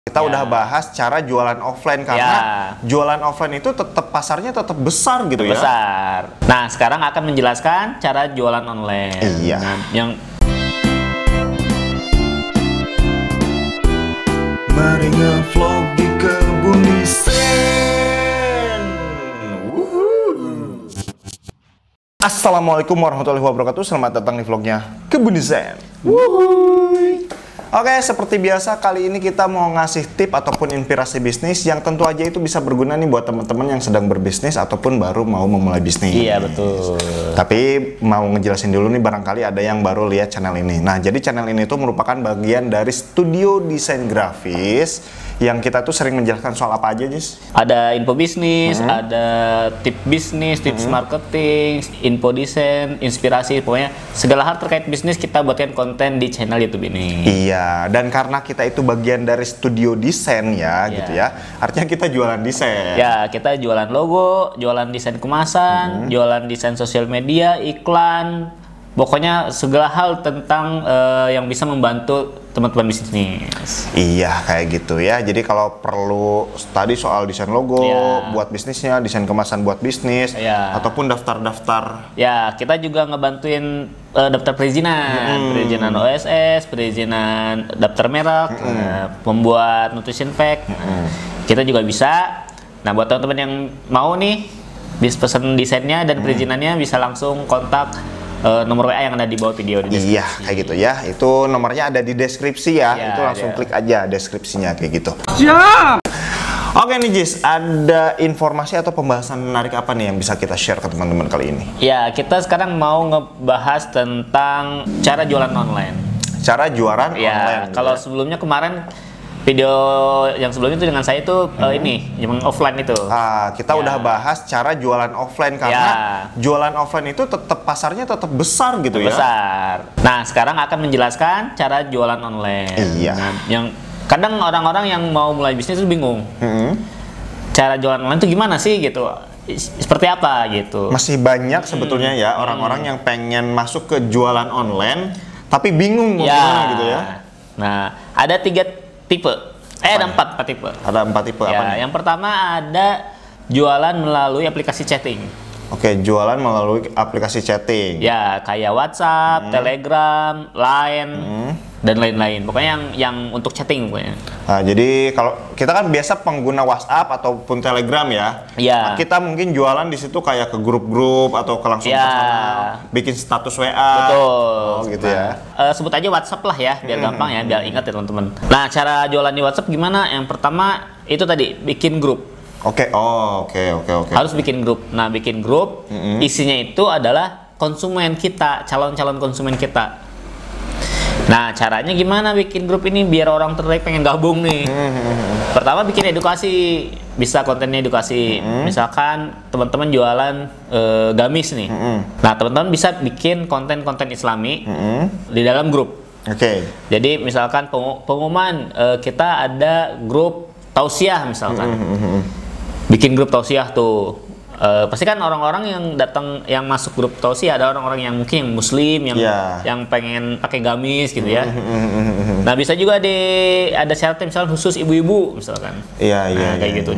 Kita udah bahas cara jualan offline karena jualan offline itu tetap pasarnya tetap besar gitu ya. Besar. Nah, sekarang akan menjelaskan cara jualan online. Iya. Nah, yang mari ngevlog di Kebun Desain. Assalamualaikum warahmatullahi wabarakatuh. Selamat datang di vlognya Kebun Desain. Oke, seperti biasa kali ini kita mau ngasih tip ataupun inspirasi bisnis yang tentu aja itu bisa berguna nih buat teman-teman yang sedang berbisnis ataupun baru mau memulai bisnis. Iya, betul. Tapi mau ngejelasin dulu nih, barangkali ada yang baru lihat channel ini. Nah, jadi channel ini tuh merupakan bagian dari studio desain grafis yang kita tuh sering menjelaskan soal apa aja, Jis? Ada info bisnis, ada tip bisnis, tips marketing, info desain, inspirasi, pokoknya segala hal terkait bisnis kita buatkan konten di channel YouTube ini. Iya, dan karena kita itu bagian dari studio desain ya, gitu ya. Artinya kita jualan desain. Ya, kita jualan logo, jualan desain kemasan, jualan desain sosial media, iklan, pokoknya segala hal tentang yang bisa membantu teman-teman bisnis. Iya, kayak gitu ya. Jadi kalau perlu tadi soal desain logo buat bisnisnya, desain kemasan buat bisnis, ataupun daftar-daftar. Ya, kita juga ngebantuin daftar perizinan, perizinan OSS, perizinan daftar merek, membuat nutrition fact. Kita juga bisa. Nah, buat teman-teman yang mau nih pesan desainnya dan perizinannya bisa langsung kontak nomor WA yang ada di bawah video di deskripsi. Iya, kayak gitu ya. Itu nomornya ada di deskripsi ya. Itu langsung klik aja deskripsinya kayak gitu. Siap. Oke nih Jis, ada informasi atau pembahasan menarik apa nih yang bisa kita share ke teman-teman kali ini? Ya, kita sekarang mau ngebahas tentang cara jualan online. Cara jualan online. Kalau sebelumnya kemarin video yang sebelumnya itu dengan saya itu ini yang offline itu. Kita udah bahas cara jualan offline karena jualan offline itu tetap pasarnya tetap besar gitu ya. Besar. Nah, sekarang akan menjelaskan cara jualan online. Iya. Nah, yang kadang orang-orang yang mau mulai bisnis itu bingung. Cara jualan online itu gimana sih gitu? Seperti apa gitu? Masih banyak sebetulnya ya orang-orang yang pengen masuk ke jualan online tapi bingung mau gimana gitu ya. Nah, ada 3 tipe. Ada 4 tipe. Ada 4 tipe apa nih? Yang pertama ada jualan melalui aplikasi chatting. Oke, jualan melalui aplikasi chatting. Ya, kayak WhatsApp, Telegram, Line, dan lain-lain. Pokoknya yang untuk chatting pokoknya. Nah, jadi kalau kita kan biasa pengguna WhatsApp ataupun Telegram ya. Nah, kita mungkin jualan di situ kayak ke grup-grup atau ke langsung ke sana, bikin status WA. Betul. Oh, gitu ya. Sebut aja WhatsApp lah ya, biar gampang ya, biar ingat ya teman-teman. Nah, cara jualan di WhatsApp gimana? Yang pertama itu tadi bikin grup. Oke. Harus bikin grup. Nah, bikin grup isinya itu adalah konsumen kita, calon-calon konsumen kita. Nah, caranya gimana bikin grup ini biar orang tertarik pengen gabung nih? Pertama bikin edukasi, bisa kontennya edukasi. Misalkan teman-teman jualan gamis nih. Nah, teman-teman bisa bikin konten-konten Islami di dalam grup. Jadi misalkan pengumuman kita ada grup tausiah misalkan. Bikin grup tausiah tuh. Pasti kan orang-orang yang datang, yang masuk grup tausiah ada orang-orang yang mungkin yang muslim, yang pengen pakai gamis gitu ya. Nah, bisa juga ada syaratnya misalnya khusus ibu-ibu misalkan. Kayak gitu.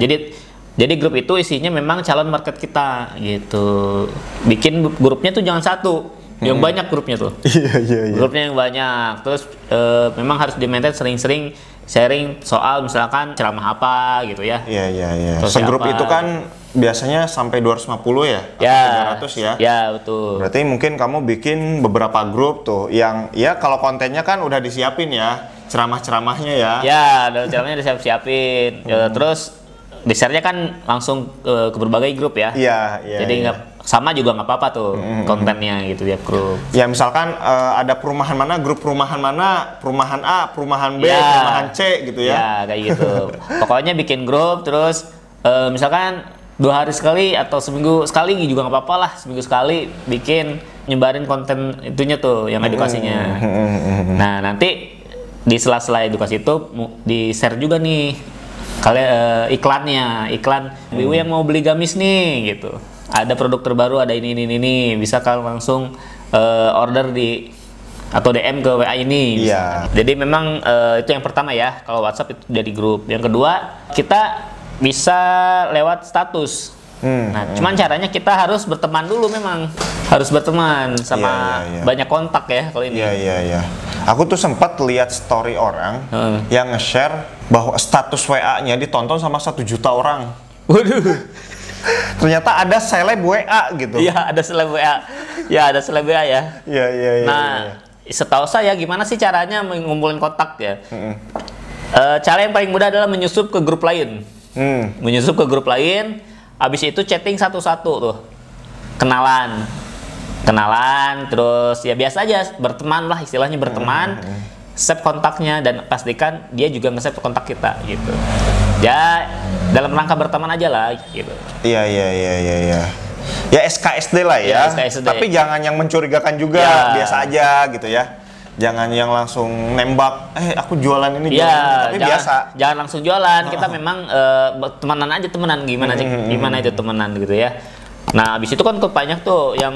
Jadi grup itu isinya memang calon market kita gitu. Bikin grupnya tuh jangan satu, yang banyak grupnya tuh. Grupnya yang banyak. Terus memang harus di-maintain sering-sering sharing soal misalkan ceramah apa gitu ya. Segrup itu kan biasanya sampai 250 ya? 300 ya? Ya, betul. Berarti mungkin kamu bikin beberapa grup tuh yang ya kalau kontennya kan udah disiapin ya, ceramah-ceramahnya ya. Ceramahnya disiapin. Terus di-share-nya kan langsung ke berbagai grup ya. Jadi sama juga nggak apa-apa tuh kontennya gitu ya, grup. Ya misalkan ada perumahan mana, grup perumahan mana, perumahan A, perumahan B, perumahan C gitu ya. Kayak gitu. Pokoknya bikin grup terus misalkan 2 hari sekali atau seminggu sekali juga nggak apa-apa lah, seminggu sekali bikin nyebarin konten itunya tuh yang edukasinya. Nah, nanti di sela-sela edukasi itu di-share juga nih kalian iklan ibu yang mau beli gamis nih gitu. Ada produk terbaru, ada ini bisa kalian langsung order di atau DM ke WA ini. Iya. Jadi memang itu yang pertama ya, kalau WhatsApp itu dari grup. Yang kedua, kita bisa lewat status. Nah, cuman caranya kita harus berteman dulu, memang harus berteman sama banyak kontak ya kalau ini. Iya. Aku tuh sempat lihat story orang yang nge-share bahwa status WA-nya ditonton sama 1 juta orang. Waduh. Ternyata ada seleb WA gitu. Iya, ada seleb WA. Ya, ada seleb WA ya. Iya. Nah, setahu saya gimana sih caranya mengumpulin kontak ya? Cara yang paling mudah adalah menyusup ke grup lain. Menyusup ke grup lain. Habis itu chatting satu-satu tuh, kenalan, terus ya biasa aja berteman lah, istilahnya berteman, save kontaknya dan pastikan dia juga nge-save kontak kita gitu. Ya dalam rangka berteman aja lah gitu. Iya. Ya SKSD lah ya. SKSD. Tapi jangan yang mencurigakan juga, biasa aja gitu ya. Jangan yang langsung nembak, aku jualan ini, tapi biasa. Jangan langsung jualan, kita memang temenan aja, temenan gimana itu temenan gitu ya. Nah, habis itu kan banyak tuh yang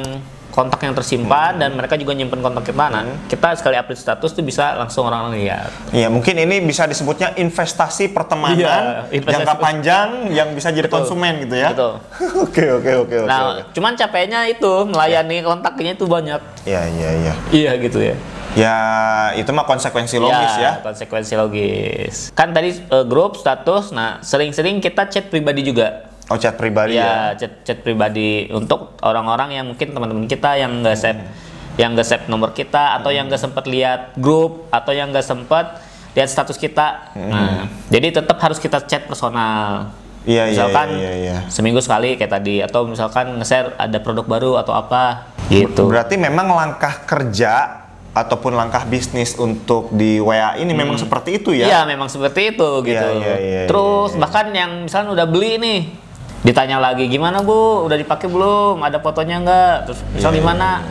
kontak yang tersimpan dan mereka juga nyimpen kontak kita. Nah, kita sekali update status tuh bisa langsung orang lihat. Iya, mungkin ini bisa disebutnya investasi pertemanan jangka panjang yang bisa jadi konsumen gitu ya. Betul. Oke. Nah, cuman capeknya itu melayani kontaknya itu banyak. Iya. Iya gitu ya. Ya, itu mah konsekuensi logis ya. Konsekuensi logis. Kan tadi grup, status, nah sering-sering kita chat pribadi juga. Oh, chat pribadi ya? Chat pribadi untuk orang-orang yang mungkin teman-teman kita yang nggak save, nomor kita, atau yang nggak sempat lihat grup, atau yang nggak sempat lihat status kita. Nah, jadi tetap harus kita chat personal. Misalkan seminggu sekali kayak tadi, atau misalkan nge-share ada produk baru atau apa gitu. Berarti memang langkah kerja ataupun langkah bisnis untuk di WA ini memang seperti itu ya? Iya, memang seperti itu gitu. Terus bahkan yang misalnya udah beli nih, ditanya lagi, gimana Bu? Udah dipakai belum? Ada fotonya nggak? Terus misal gimana?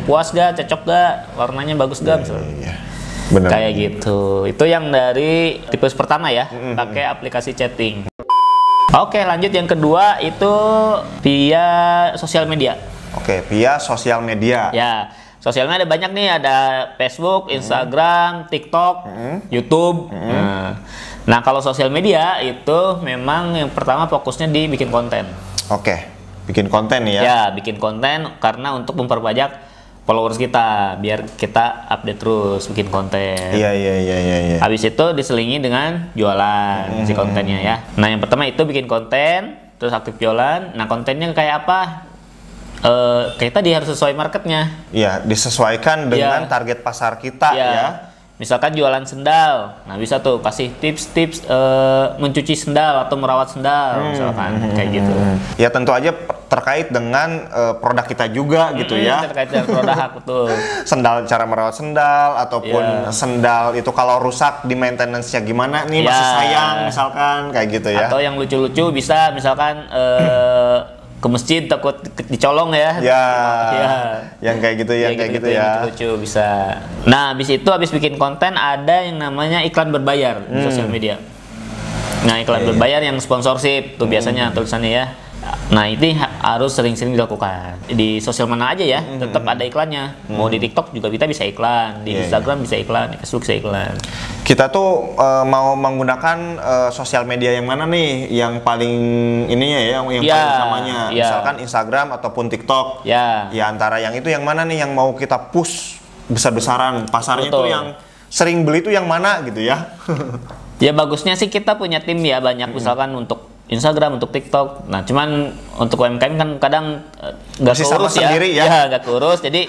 Puas gak? Cocok gak? Warnanya bagus gak? Bener. Kayak gitu. Itu yang dari tipe pertama ya, pakai aplikasi chatting. Oke, lanjut yang kedua itu via sosial media. Oke, via sosial media. Ya. Sosialnya ada banyak nih, ada Facebook, Instagram, TikTok, YouTube. Nah, kalau sosial media itu memang yang pertama fokusnya di bikin konten. Oke, bikin konten ya? Ya, bikin konten karena untuk memperbanyak followers kita, biar kita update terus bikin konten. Iya. Habis itu diselingi dengan jualan si kontennya ya. Nah, yang pertama itu bikin konten, terus aktif jualan. Nah, kontennya kayak apa? Kayak tadi harus sesuai marketnya. Iya, disesuaikan dengan target pasar kita ya. Misalkan jualan sendal, nah bisa tuh kasih tips-tips mencuci sendal atau merawat sendal, misalkan kayak gitu. Ya tentu aja terkait dengan produk kita juga gitu ya. Terkait dengan produk betul. Sendal, cara merawat sendal ataupun sendal itu kalau rusak di maintenance-nya gimana nih, masih sayang misalkan kayak gitu ya. Atau yang lucu-lucu bisa misalkan ke masjid takut dicolong ya. Yang kayak gitu ya, kayak gitu ya. Lucu-lucu bisa. Nah, habis bikin konten ada yang namanya iklan berbayar di sosial media. Nah, iklan berbayar yang sponsorship tuh biasanya tulisannya ya. Nah, ini harus sering-sering dilakukan. Di sosial mana aja ya, tetap ada iklannya. Mau di TikTok juga kita bisa iklan, di Instagram bisa iklan, di Facebook bisa iklan. Kita tuh mau menggunakan sosial media yang mana nih yang paling ininya ya, yang paling utamanya. Misalkan Instagram ataupun TikTok. Ya, antara yang itu yang mana nih yang mau kita push besar-besaran. Pasarnya tuh yang sering beli tuh yang mana gitu ya. Ya bagusnya sih kita punya tim ya banyak, misalkan untuk Instagram, untuk TikTok. Nah, cuman untuk UMKM kan kadang nggak keurus ya. Nggak keurus. Jadi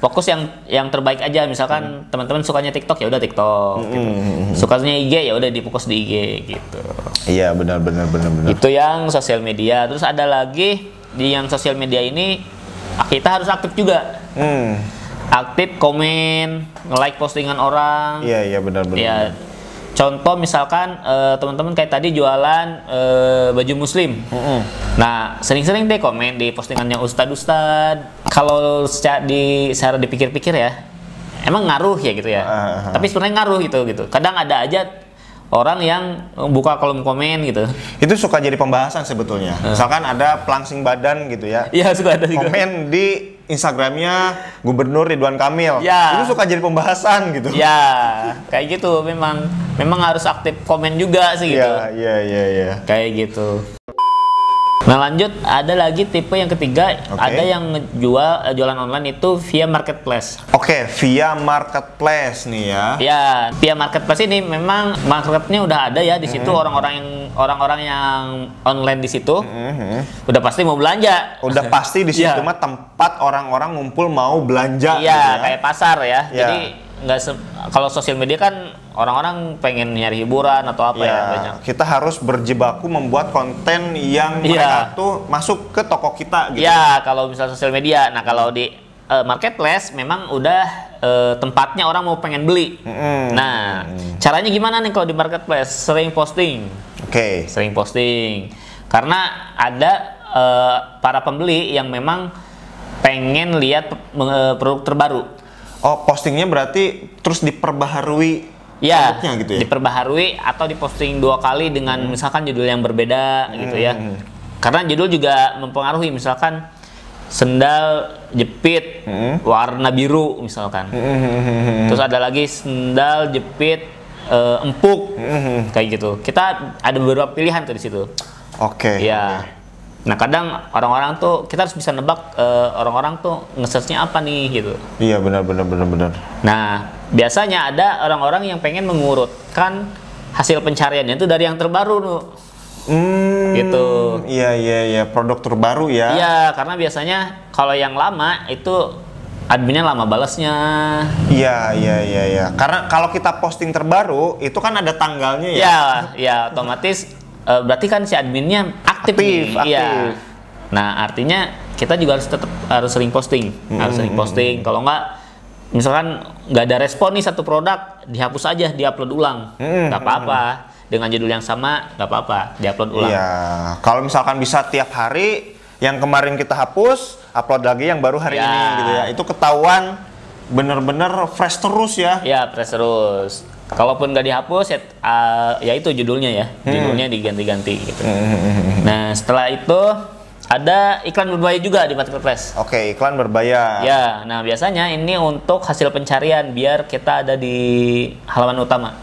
fokus yang terbaik aja. Misalkan teman-teman sukanya TikTok ya udah TikTok. Gitu. Sukanya IG ya udah difokus di IG gitu. Iya, benar. Itu yang sosial media. Terus ada lagi di yang sosial media ini kita harus aktif juga. Aktif komen, nge-like postingan orang. Iya, benar. Ya, contoh misalkan teman-teman kayak tadi jualan baju muslim. Nah, sering-sering deh komen di postingannya ustad-ustad. Kalau secara dipikir-pikir ya, emang ngaruh ya gitu ya. Tapi sebenarnya ngaruh gitu. Kadang ada aja orang yang buka kolom komen gitu. Itu suka jadi pembahasan sebetulnya. Misalkan ada pelangsing badan gitu ya. Iya, suka ada juga. Komen di Instagramnya Gubernur Ridwan Kamil. Ya. Itu suka jadi pembahasan gitu. Ya, kayak gitu. Memang harus aktif komen juga sih gitu. Iya. Kayak gitu. Nah lanjut, ada lagi tipe yang ketiga, ada yang jualan online itu via marketplace. Oke, via marketplace nih ya. Ya, via marketplace ini memang marketnya udah ada ya di situ, orang-orang yang online di situ udah pasti mau belanja. Udah pasti di situ mah tempat orang-orang ngumpul mau belanja. Iya, gitu ya. kayak pasar ya. Jadi kalau sosial media kan orang-orang pengen nyari hiburan atau apa ya banyak. Kita harus berjibaku membuat konten yang mereka tuh masuk ke toko kita gitu. Iya, kalau misal sosial media. Nah, kalau di marketplace memang udah tempatnya orang mau pengen beli. Nah, caranya gimana nih kalau di marketplace? Sering posting. Sering posting. Karena ada para pembeli yang memang pengen lihat produk terbaru. Oh, postingnya berarti terus diperbaharui produknya gitu ya? Diperbaharui atau diposting 2 kali dengan misalkan judul yang berbeda gitu ya. Karena judul juga mempengaruhi, misalkan sendal jepit warna biru misalkan. Terus ada lagi sendal jepit empuk kayak gitu. Kita ada beberapa pilihan tuh di situ. Ya. Nah kadang orang-orang tuh kita harus bisa nebak orang-orang tuh nge-search-nya apa nih gitu. Iya benar. Nah biasanya ada orang-orang yang pengen mengurutkan hasil pencariannya itu dari yang terbaru tuh. Gitu. Iya produk terbaru ya. Iya karena biasanya kalau yang lama itu adminnya lama balasnya. Iya. Karena kalau kita posting terbaru itu kan ada tanggalnya ya. Iya otomatis. Berarti kan si adminnya aktif. Iya. Nah artinya kita juga harus sering posting, Kalau nggak, misalkan nggak ada respon nih satu produk, dihapus aja, diupload ulang, nggak apa-apa. Dengan judul yang sama nggak apa-apa, diupload ulang. Iya. Kalau misalkan bisa tiap hari, yang kemarin kita hapus, upload lagi yang baru hari ini gitu ya. Itu ketahuan bener-bener fresh terus ya. Iya fresh terus. Kalaupun nggak dihapus ya itu judulnya ya, judulnya diganti-ganti gitu. Nah setelah itu ada iklan berbayar juga di marketplace. Iklan berbayar. Ya, nah biasanya ini untuk hasil pencarian biar kita ada di halaman utama.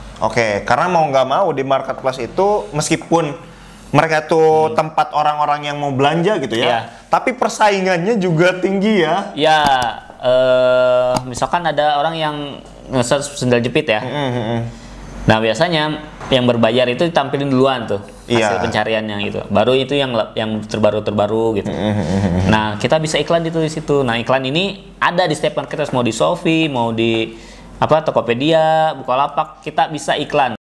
Karena mau nggak mau di marketplace itu meskipun mereka tuh tempat orang-orang yang mau belanja gitu ya, tapi persaingannya juga tinggi ya. Ya, misalkan ada orang yang nge-search sendal jepit ya. Nah biasanya yang berbayar itu ditampilin duluan tuh hasil pencariannya gitu. Baru itu yang terbaru gitu. Nah kita bisa iklan itu di situ. Nah iklan ini ada di setiap marketplace, mau di Shopee, mau di Tokopedia, Bukalapak, kita bisa iklan.